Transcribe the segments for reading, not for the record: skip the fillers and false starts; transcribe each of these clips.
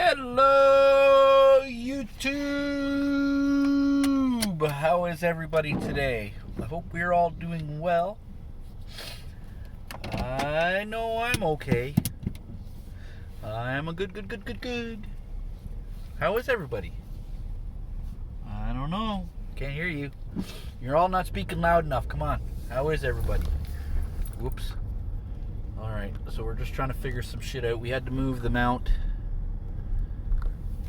Hello, YouTube! How is everybody today? I hope we're all doing well. I know I'm okay. I'm a good. How is everybody? I don't know. Can't hear you. You're all not speaking loud enough. Come on. How is everybody? Whoops. Alright, so we're just trying to figure some shit out. We had to move the mount.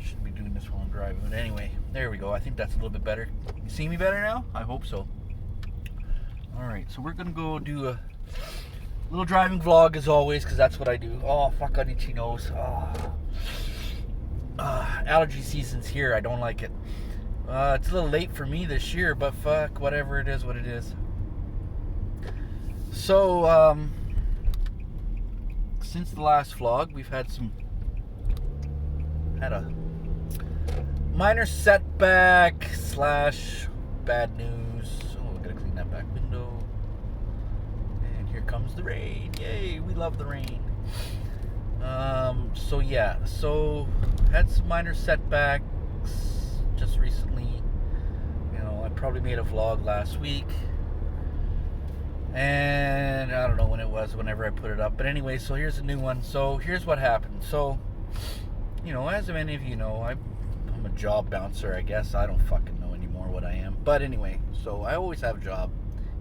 Shouldn't be doing this while I'm driving, but anyway, there we go. I think that's a little bit better. You see me better now? I hope so. Alright, so we're gonna go do a little driving vlog as always, because that's what I do. Oh, fuck, on itchy nose. Allergy season's here. I don't like it. It's a little late for me this year, but fuck, whatever it is, what it is. So, since the last vlog, we've had a minor setback / bad news. Oh, I gotta clean that back window. And here comes the rain. Yay, we love the rain. So had some minor setbacks just recently. You know, I probably made a vlog last week. And I don't know when it was, whenever I put it up. But anyway, so here's a new one. So here's what happened. So, you know, as many of you know, I'm a job bouncer, I guess. I don't fucking know anymore what I am. But anyway, so I always have a job,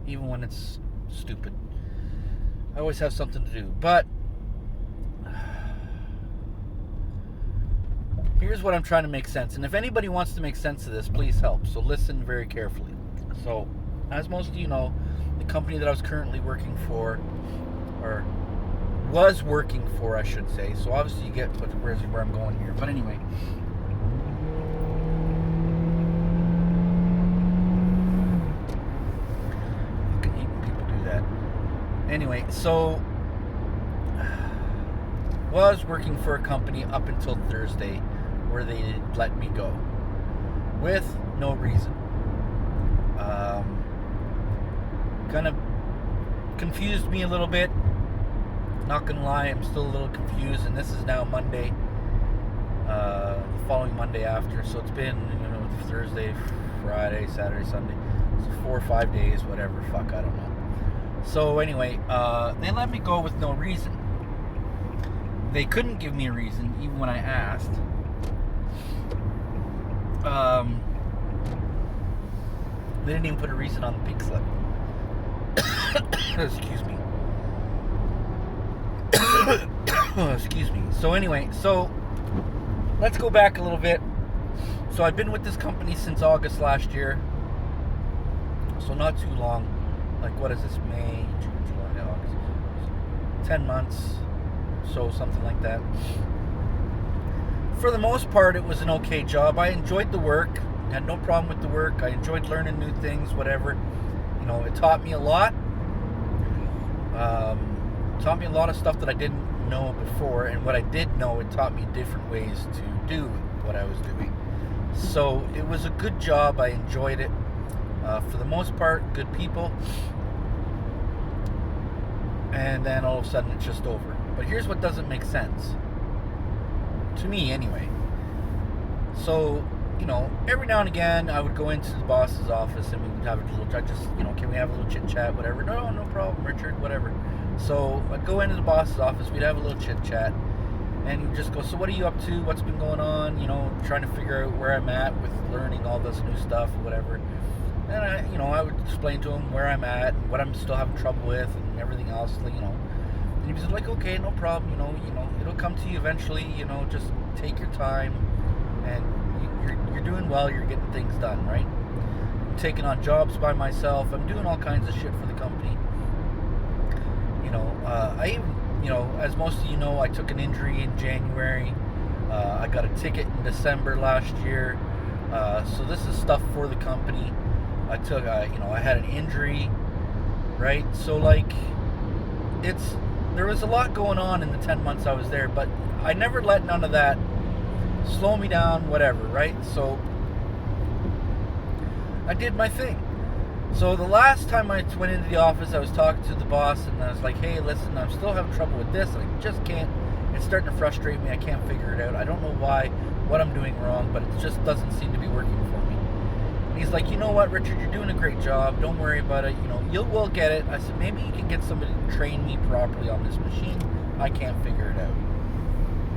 even when it's stupid. I always have something to do. But here's what I'm trying to make sense. And if anybody wants to make sense of this, please help. So listen very carefully. So, as most of you know, the company that I was currently working for, or was working for, I should say. So obviously you get where I'm going here. But anyway, I fucking hate when people do that. Anyway, so was working for a company up until Thursday, where they let me go with no reason. Kind of confused me a little bit. Not gonna lie, I'm still a little confused, and this is now Monday, the following Monday after. So it's been, Thursday, Friday, Saturday, Sunday. So 4 or 5 days, whatever. Fuck, I don't know. So anyway, they let me go with no reason. They couldn't give me a reason, even when I asked. They didn't even put a reason on the pink slip. Excuse me. Excuse me. So anyway, let's go back a little bit. So I've been with this company since August last year. So not too long. Like, what is this? May, June, July, August. 10 months. So something like that. For the most part, it was an okay job. I enjoyed the work. Had no problem with the work. I enjoyed learning new things, whatever. You know, it taught me a lot. Taught me a lot of stuff that I didn't know before, and what I did know, it taught me different ways to do what I was doing. So it was a good job. I enjoyed it. For the most part, good people. And then all of a sudden, it's just over. But here's what doesn't make sense. To me, anyway. So, every now and again, I would go into the boss's office and we would have a little, can we have a little chit chat, whatever. No problem, Richard, whatever. So I'd go into the boss's office, we'd have a little chit chat, and he'd just go, so what are you up to? What's been going on? Trying to figure out where I'm at with learning all this new stuff, whatever. And I would explain to him where I'm at and what I'm still having trouble with and everything else, And he was like, okay, no problem, it'll come to you eventually, just take your time, and you're doing well, you're getting things done, right? I'm taking on jobs by myself, I'm doing all kinds of shit for the company. I even, as most of you know, I took an injury in January. I got a ticket in December last year. So this is stuff for the company. I took, I had an injury, right? So there was a lot going on in the 10 months I was there, but I never let none of that slow me down, whatever, right? So I did my thing. So the last time I went into the office, I was talking to the boss, and I was like, hey, listen, I'm still having trouble with this. I just can't It's starting to frustrate me. I can't figure it out. I don't know what I'm doing wrong, but it just doesn't seem to be working for me. And he's like, you know what, Richard, you're doing a great job. Don't worry about it. You will get it. I said, maybe you can get somebody to train me properly on this machine. I can't figure it out.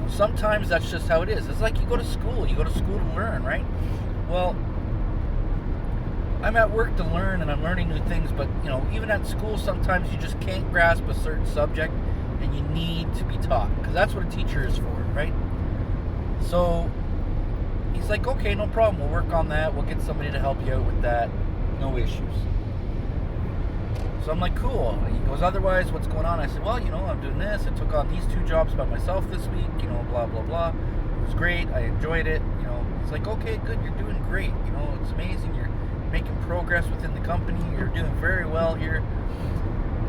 Sometimes that's just how it is. It's like you go to school. You go to school to learn, right? Well, I'm at work to learn and I'm learning new things, but even at school sometimes you just can't grasp a certain subject and you need to be taught, because that's what a teacher is for, right? So he's like, okay, no problem, we'll work on that, we'll get somebody to help you out with that, no issues. So I'm like, cool. He goes, otherwise, what's going on? I said, well, I'm doing this, I took on these 2 jobs by myself this week, blah blah blah, it was great, I enjoyed it. He's like, okay, good, you're doing great, it's amazing, you're making progress within the company, you're doing very well here.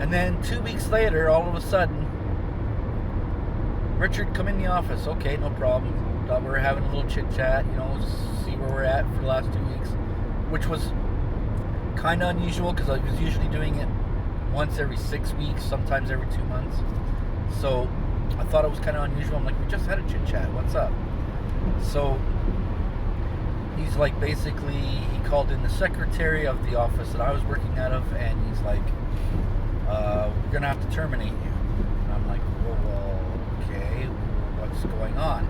And then 2 weeks later, all of a sudden, Richard, come in the office. Okay, no problem. Thought we were having a little chit chat, see where we're at for the last 2 weeks, which was kind of unusual because I was usually doing it once every 6 weeks, sometimes every 2 months. So I thought it was kind of unusual. I'm like, we just had a chit chat. What's up? So he's like, basically, he called in the secretary of the office that I was working out of, and he's like, we're going to have to terminate you. And I'm like, well, okay, what's going on?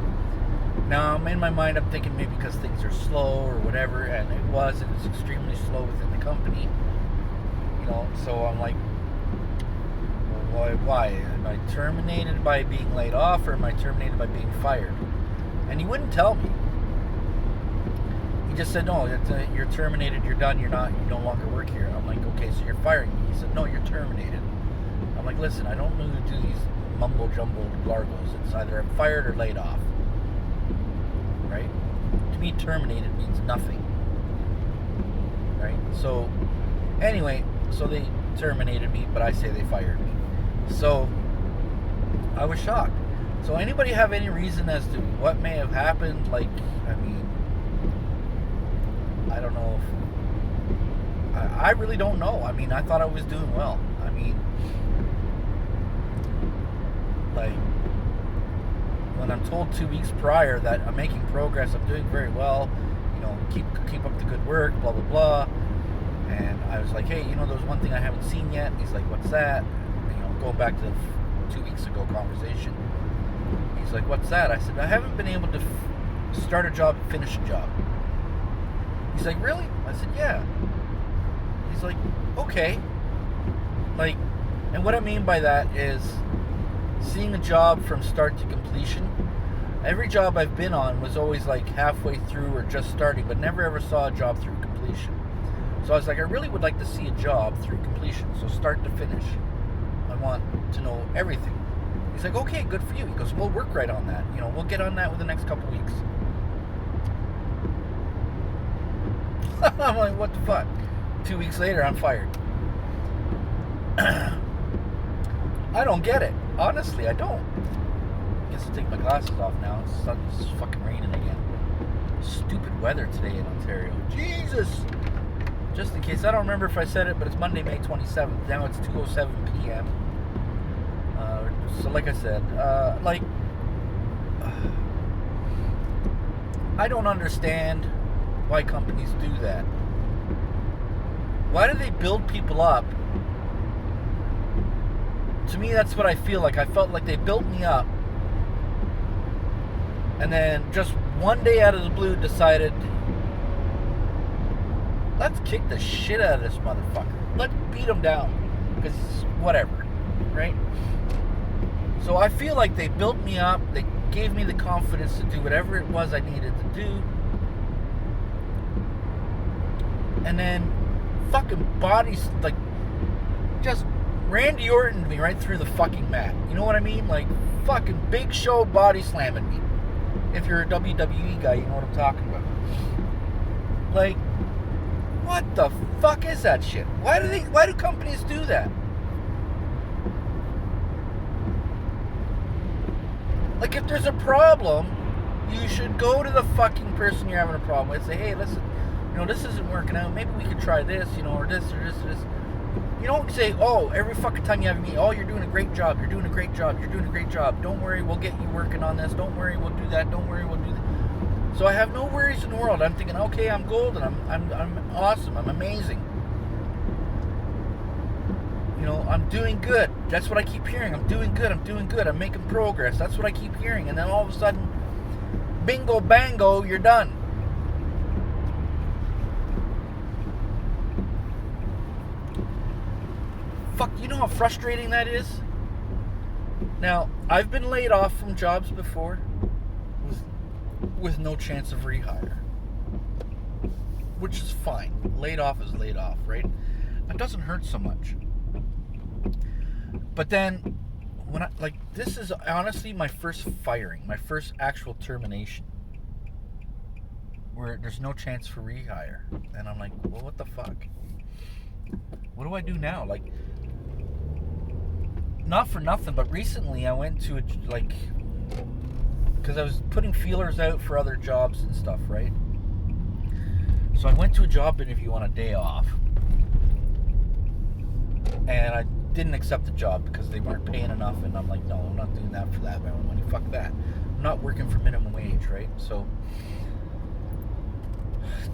Now, in my mind, I'm thinking maybe because things are slow or whatever, and it was extremely slow within the company. So I'm like, well, why? Am I terminated by being laid off, or am I terminated by being fired? And he wouldn't tell me. He just said, no, you're terminated, you're done, you no longer work here. I'm like, okay, so you're firing me. He said, no, you're terminated. I'm like, listen, I don't really do these mumbo jumbo largos. It's either I'm fired or laid off. Right? To me, terminated means nothing. Right? So, anyway, so they terminated me, but I say they fired me. So, I was shocked. So, anybody have any reason as to what may have happened? Like, I don't know if... I really don't know. I thought I was doing well. When I'm told 2 weeks prior that I'm making progress, I'm doing very well, keep up the good work, blah, blah, blah. And I was like, hey, there's one thing I haven't seen yet. He's like, what's that? Going back to the 2 weeks ago conversation. He's like, what's that? I said, I haven't been able to start a job and finish a job. He's like, really? I said, yeah. He's like, okay. And what I mean by that is seeing a job from start to completion. Every job I've been on was always like halfway through or just starting, but never ever saw a job through completion. So I was like, I really would like to see a job through completion, so start to finish. I want to know everything. He's like, okay, good for you. He goes, we'll work right on that. We'll get on that within the next couple weeks. I'm like, what the fuck? 2 weeks later, I'm fired. I don't get it. Honestly, I don't. I guess I'll take my glasses off now. It's fucking raining again. Stupid weather today in Ontario. Jesus! Just in case, I don't remember if I said it, but it's Monday, May 27th. Now it's 2:07 p.m. So like I said, I don't understand why companies do that. Why do they build people up? To me, that's what I feel like. I felt like they built me up, and then just one day out of the blue decided, let's kick the shit out of this motherfucker. Let's beat him down. Because whatever, right? So I feel like they built me up. They gave me the confidence to do whatever it was I needed to do. And then fucking bodies, like, just Randy Orton me right through the fucking mat. You know what I mean? Like, fucking Big Show body slamming me. If you're a WWE guy, you know what I'm talking about. Like, what the fuck is that shit? Why do companies do that? Like, if there's a problem, you should go to the fucking person you're having a problem with. Say, hey, listen, this isn't working out. Maybe we could try this, or this, or this, or this. You don't say, oh, every fucking time you have me, oh, you're doing a great job, you're doing a great job, you're doing a great job. Don't worry, we'll get you working on this. Don't worry, we'll do that. Don't worry, we'll do that. So I have no worries in the world. I'm thinking, okay, I'm golden. I'm awesome. I'm amazing. You know, I'm doing good. That's what I keep hearing. I'm doing good. I'm doing good. I'm making progress. That's what I keep hearing. And then all of a sudden, bingo, bango, you're done. Fuck, you know how frustrating that is? Now, I've been laid off from jobs before with no chance of rehire. Which is fine. Laid off is laid off, right? It doesn't hurt so much. But then, when this is honestly my first firing, my first actual termination, where there's no chance for rehire. And I'm like, well, what the fuck? What do I do now? Like, not for nothing, but recently I went to because I was putting feelers out for other jobs and stuff, right? So I went to a job interview on a day off, and I didn't accept the job because they weren't paying enough, and I'm like, no, I'm not doing that for that amount of money. Fuck that. I'm not working for minimum wage, right? So,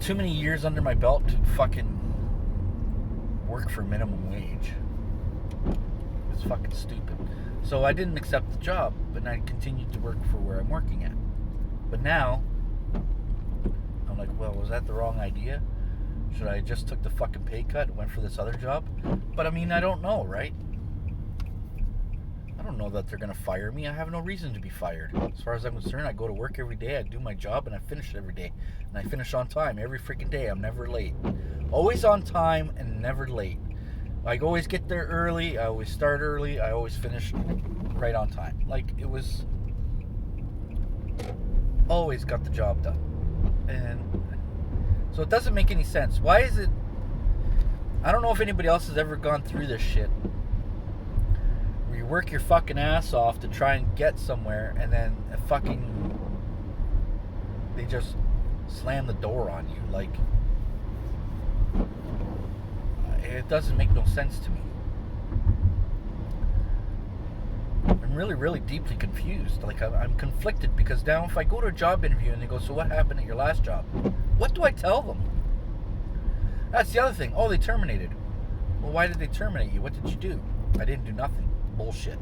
too many years under my belt to fucking work for minimum wage. It's fucking stupid. So I didn't accept the job, but I continued to work for where I'm working at. But now, I'm like, well, was that the wrong idea? Should I just took the fucking pay cut and went for this other job? But I mean, I don't know, right? I don't know that they're going to fire me. I have no reason to be fired. As far as I'm concerned, I go to work every day, I do my job, and I finish it every day. And I finish on time every freaking day. I'm never late. Always on time and never late. I always get there early, I always start early, I always finish right on time. Like, it was... always got the job done. And so it doesn't make any sense. Why is it... I don't know if anybody else has ever gone through this shit, where you work your fucking ass off to try and get somewhere, and then they just slam the door on you. Like, it doesn't make no sense to me. I'm really, really deeply confused. Like, I'm conflicted, because now if I go to a job interview and they go, so what happened at your last job? What do I tell them? That's the other thing. Oh, they terminated. Well, why did they terminate you? What did you do? I didn't do nothing. Bullshit.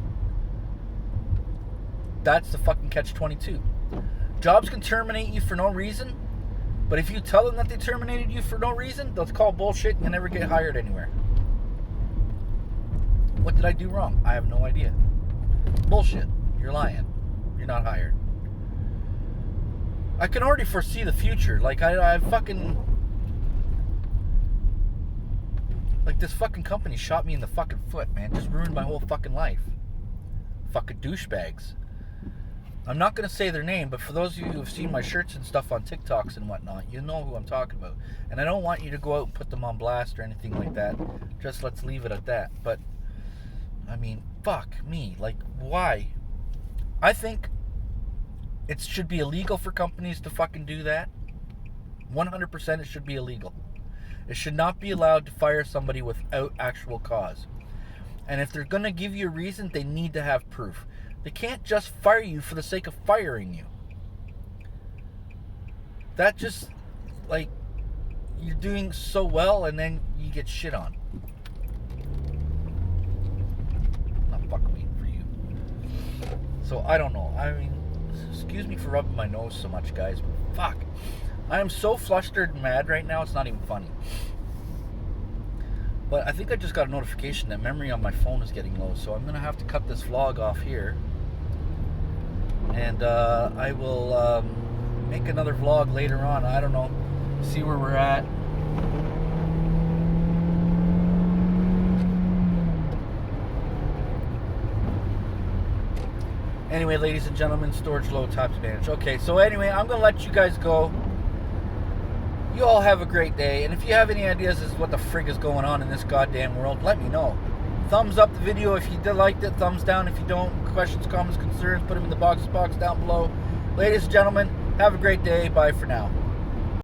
That's the fucking catch-22. Jobs can terminate you for no reason, but if you tell them that they terminated you for no reason, they'll call bullshit and you'll never get hired anywhere. What did I do wrong? I have no idea. Bullshit. You're lying. You're not hired. I can already foresee the future. Like, I fucking... like, this fucking company shot me in the fucking foot, man. Just ruined my whole fucking life. Fucking douchebags. I'm not going to say their name, but for those of you who have seen my shirts and stuff on TikToks and whatnot, you know who I'm talking about. And I don't want you to go out and put them on blast or anything like that. Just let's leave it at that. But, I mean, fuck me. Like, why? I think it should be illegal for companies to fucking do that. 100% it should be illegal. It should not be allowed to fire somebody without actual cause. And if they're going to give you a reason, they need to have proof. They can't just fire you for the sake of firing you. That just, like, you're doing so well and then you get shit on. I'm not fucking waiting for you. So, I don't know. I mean, excuse me for rubbing my nose so much, guys, but fuck. I am so flustered and mad right now, it's not even funny. But I think I just got a notification that memory on my phone is getting low, so I'm going to have to cut this vlog off here. And I will make another vlog later on. I don't know. See where we're at. Anyway, ladies and gentlemen, storage low, top to manage. Okay, so anyway, I'm going to let you guys go. You all have a great day, and if you have any ideas as to what the frig is going on in this goddamn world, let me know. Thumbs up the video if you liked it, thumbs down if you don't. Questions, comments, concerns, put them in the box down below. Ladies and gentlemen, have a great day. Bye for now.